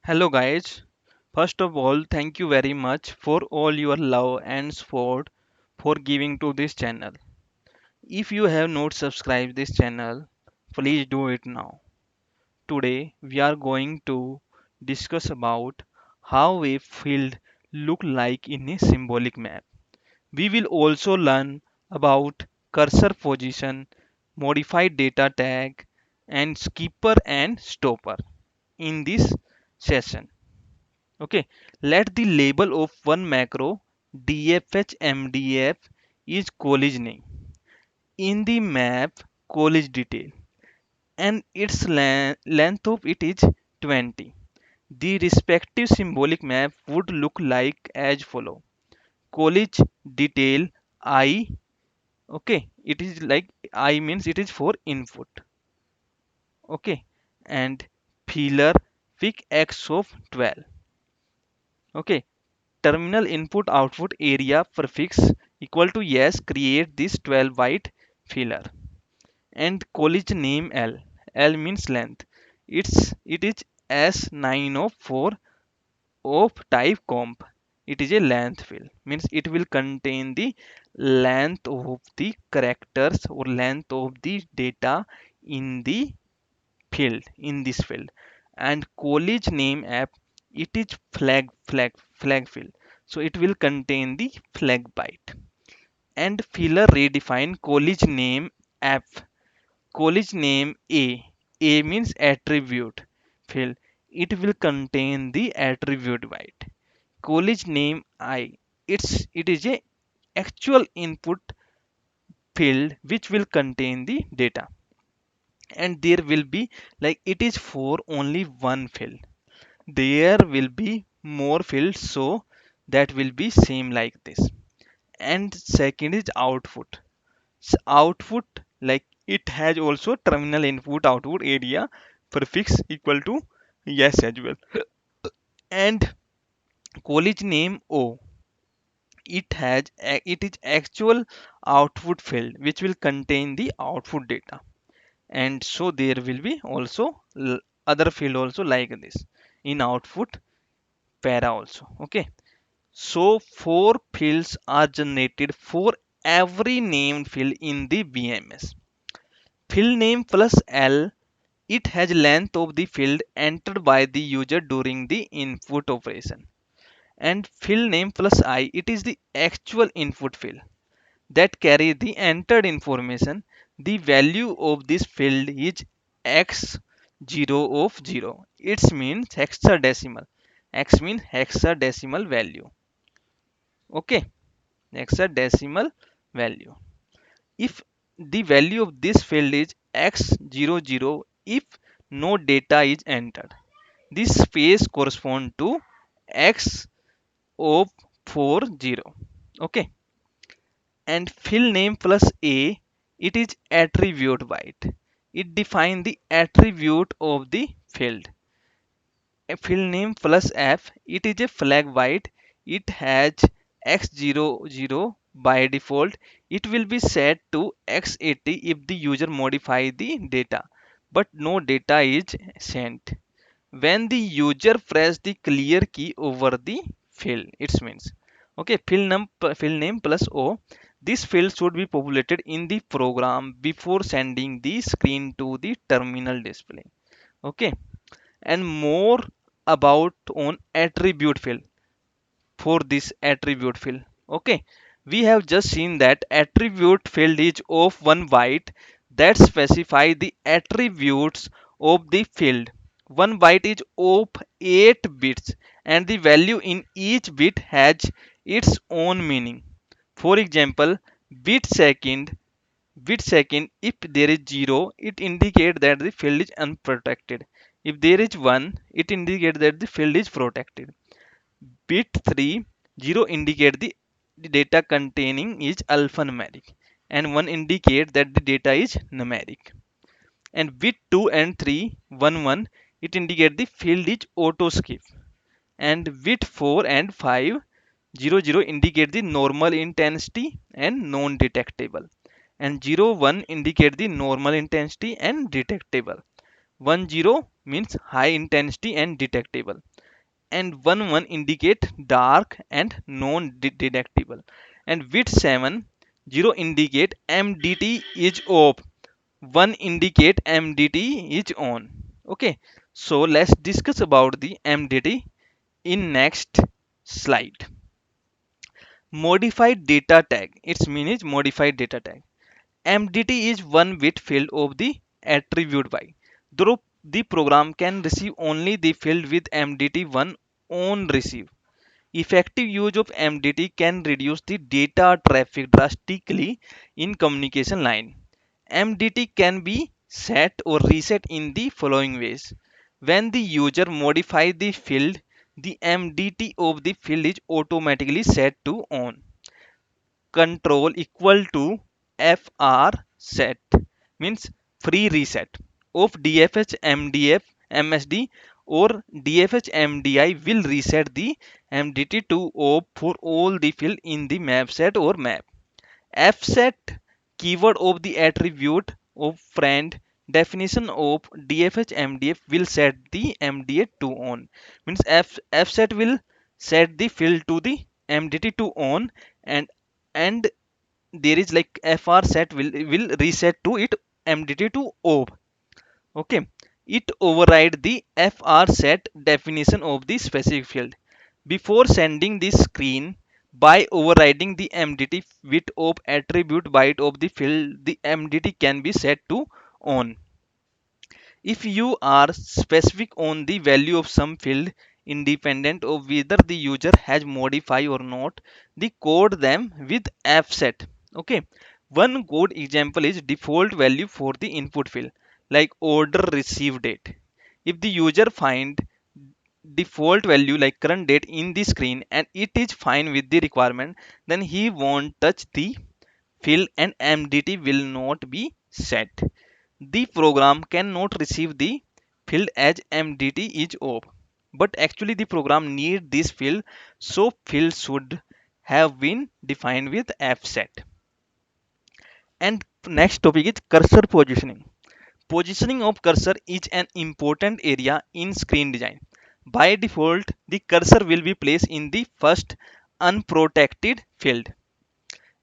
Hello guys. First of all, thank you very much for all your love and support for giving to this channel. If you have not subscribed this channel, please do it now. Today we are going to discuss about how a field look like in a symbolic map. We will also learn about cursor position, modified data tag and skipper and stopper in this session. Okay, let the label of one macro dfhmdf is college name. In the map, college detail and its length of it is 20. The respective symbolic map would look like as follow. College detail I, okay, it is like I means it is for input, okay, and feeler pick x of 12, okay. Terminal input output area prefix equal to yes, create this 12 byte filler. And college name L means length. It is S9 of 4 of type comp. It is a length field, means it will contain the length of the characters or length of the data in the field, in this field. And college name app, it is flag field, so it will contain the flag byte. And filler redefine college name app, college name a means attribute field, it will contain the attribute byte. College name I, it is a actual input field which will contain the data. And there will be, like, it is for only one field, there will be more fields, so that will be same like this. And second is output. Output, like, it has also terminal input output area prefix equal to yes as well. And college name O, it is actual output field which will contain the output data. And so there will be also other field also like this in output para also, okay. So four fields are generated for every named field in the BMS. Field name plus L, it has length of the field entered by the user during the input operation. And field name plus I, it is the actual input field that carry the entered information. The value of this field is x0 of 0. It means hexadecimal. X means hexadecimal value. Okay, hexadecimal value. If the value of this field is x00, if no data is entered, this space correspond to x of 40. Okay, and field name plus a, it is attribute byte. It defines the attribute of the field. A field name plus f, it is a flag byte. It has x00 by default. It will be set to x80 if the user modify the data, but no data is sent. When the user press the clear key over the field, it means, okay. Field name plus o, this field should be populated in the program before sending the screen to the terminal display, okay. And more about on attribute field. For this attribute field, okay, we have just seen that attribute field is of one byte that specify the attributes of the field. One byte is of 8 bits and the value in each bit has its own meaning. For example, bit second bit second, if there is 0, it indicates that the field is unprotected. If there is 1, it indicates that the field is protected. Bit 3, 0 indicate the data containing is alphanumeric and 1 indicate that the data is numeric. And bit 2 and 3, 1 1, it indicate the field is auto skip. And bit 4 and 5, 0 0 indicate the normal intensity and non-detectable. And 0 1 indicate the normal intensity and detectable. 1 0 means high intensity and detectable. and 1 indicate dark and non-detectable, and with 7 0 indicate MDT is off, 1 indicate MDT is on. Okay, so let's discuss about the MDT in next slide. Modified data tag, its meaning is modified data tag. MDT is one bit field of the attribute by. Though the program can receive only the field with MDT1 on receive. Effective use of MDT can reduce the data traffic drastically in communication line. MDT can be set or reset in the following ways. When the user modifies the field, the MDT of the field is automatically set to on. Control equal to FR set means free reset of DFH MDF MSD or DFH MDI will reset the MDT to off for all the field in the map set or map. Fset keyword of the attribute of friend definition of DFH MDF will set the MDA to on means Fset will set the field to the MDT to on, and and there is like FR set will reset to it MDT to off. Okay, it override the FR set definition of the specific field before sending the screen. By overriding the MDT with of attribute byte of the field, the MDT can be set to on. If you are specific on the value of some field independent of whether the user has modified or not, the code them with fset. Okay. One code example is default value for the input field like order receive date. If the user find default value like current date in the screen and it is fine with the requirement, then he won't touch the field and MDT will not be set. The program cannot receive the field as MDT is off. But actually the program need this field, so field should have been defined with fset. And next topic is cursor positioning. Positioning of cursor is an important area in screen design. By default, the cursor will be placed in the first unprotected field.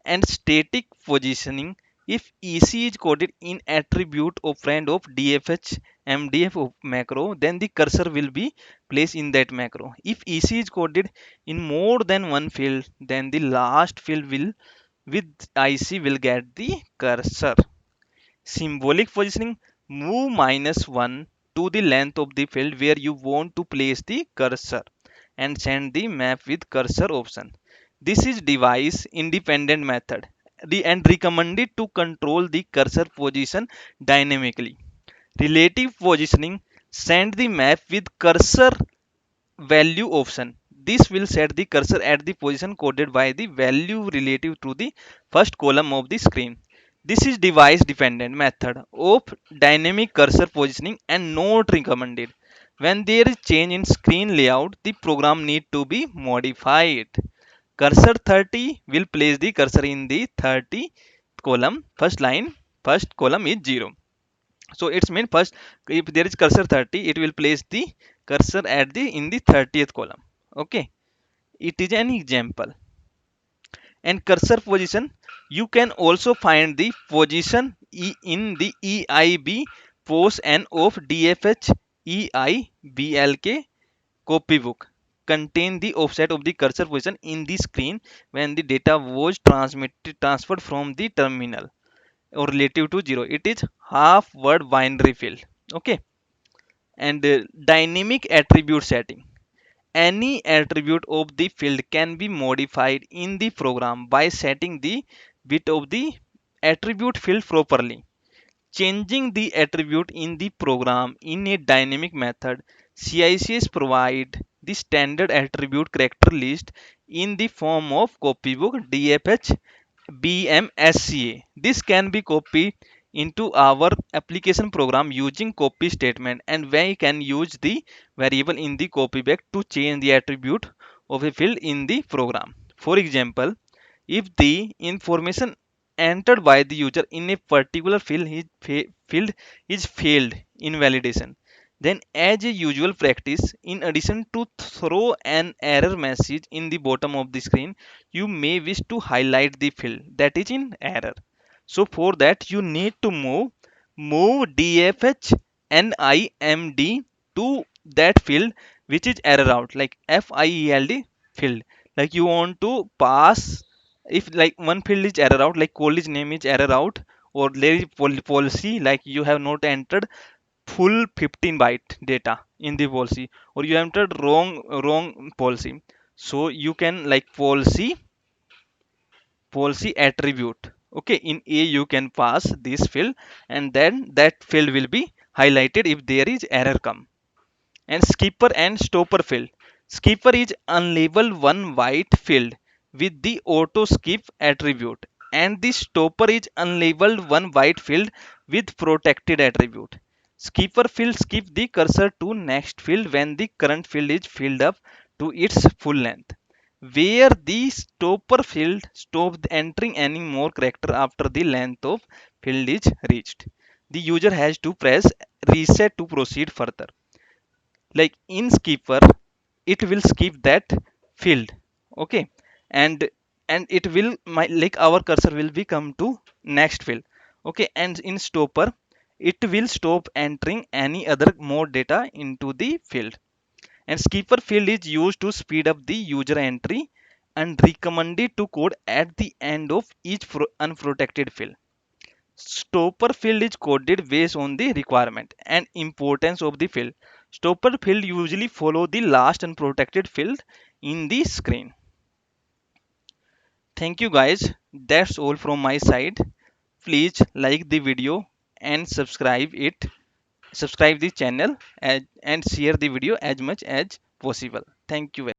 And static positioning, if EC is coded in attribute of friend of DFH MDF of macro, then the cursor will be placed in that macro. If EC is coded in more than one field, then the last field will with IC will get the cursor. Symbolic positioning, move -1 to the length of the field where you want to place the cursor and send the map with cursor option. This is device independent method and recommended to control the cursor position dynamically. Relative positioning, send the map with cursor value option. This will set the cursor at the position coded by the value relative to the first column of the screen. This is device dependent method of dynamic cursor positioning and not recommended. When there is change in screen layout, the program need to be modified. Cursor 30 will place the cursor in the 30 column. First line, first column is 0. So it's mean first if there is cursor 30, it will place the cursor at the in the 30th column. Okay, it is an example. And cursor position, you can also find the position in the EIB post and of DFH EIBLK copybook contain the offset of the cursor position in the screen when the data was transferred from the terminal or relative to 0. It is half word binary field. Okay. And dynamic attribute setting, any attribute of the field can be modified in the program by setting the bit of the attribute field properly. Changing the attribute in the program in a dynamic method, CICS provide the standard attribute character list in the form of copybook DFH BMSCA. This can be copied into our application program using copy statement, and we can use the variable in the copyback to change the attribute of a field in the program. For example, if the information entered by the user in a particular field is failed in validation, Then, as a usual practice, in addition to throw an error message in the bottom of the screen, you may wish to highlight the field that is in error. So for that, you need to move DFH NIMD to that field which is error out, like FIELD field. Like you want to pass, if like one field is error out, like college name is error out, or there is policy like you have not entered full 15-byte data in the policy, or you entered wrong policy, so you can like policy attribute. Okay, in A you can pass this field, and then that field will be highlighted if there is error come. And skipper and stopper field. Skipper is unlabeled one white field with the auto skip attribute, and the stopper is unlabeled one white field with protected attribute. Skipper field skip the cursor to next field when the current field is filled up to its full length. Where the stopper field stops entering any more character after the length of field is reached. The user has to press reset to proceed further. Like in skipper, it will skip that field. Okay, and it will my like our cursor will be come to next field. Okay, and in stopper, it will stop entering any other more data into the field. And skipper field is used to speed up the user entry and recommended to code at the end of each unprotected field. Stopper field is coded based on the requirement and importance of the field. Stopper field usually follow the last unprotected field in the screen. Thank you guys. That's all from my side. Please like the video and subscribe the channel and share the video as much as possible. Thank you.